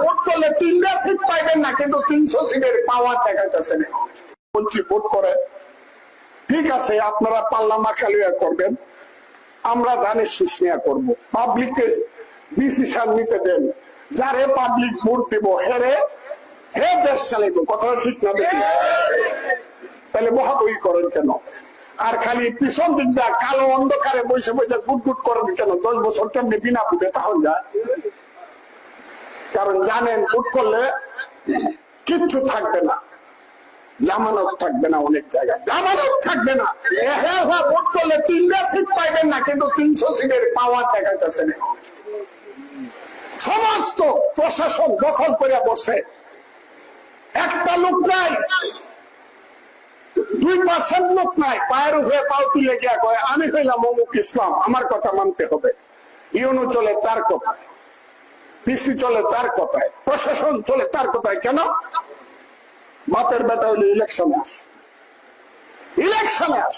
Vote করলে 3টা seat পাইবেন না, কিন্তু 300 সিটের পাওয়ার দেখাইতেছে না। বলছি ভোট করে, ঠিক আছে আপনারা পাল্লা মাখালিয়া করবেন, আমরা ধানের শীষ নেওয়া করবো। পাবলিককে ডিসিশন নিতে দেন, যারে পাবলিক ভোট দিব হে দেশ চালাইব। কথাটা ঠিক না দেখি? তাহলে বহাবহি করেন কেন? আর খালি পিছন দিক দা কালো অন্ধকারে বসে বসে গুট করেন কেন? 10 বছর কেমনি বিনা ভোটে তাহলে যায়? কারণ জানেন ভোট করলে কিচ্ছু থাকবে না, জামানত থাকবে না, অনেক জায়গায় জামানত থাকবে না। ভোট করলে 3টা সিট পাইবেন না, কিন্তু 300 সিটের পাওয়ার দেখাইতেছে না। সমস্ত প্রশাসন দখল করে বসে, একটা লোক নাই, 2% লোক নাই, পায়ের উপরে পাও তুলে গিয়া কয় আমি হইলাম অমুক ইসলাম, আমার কথা মানতে হবে। ইউনো চলে তার কথায়, পিসি চলে তার কথায়, প্রশাসন চলে তার কথায়। কেন? বাপের বেটা হইলে ইলেকশনে আস।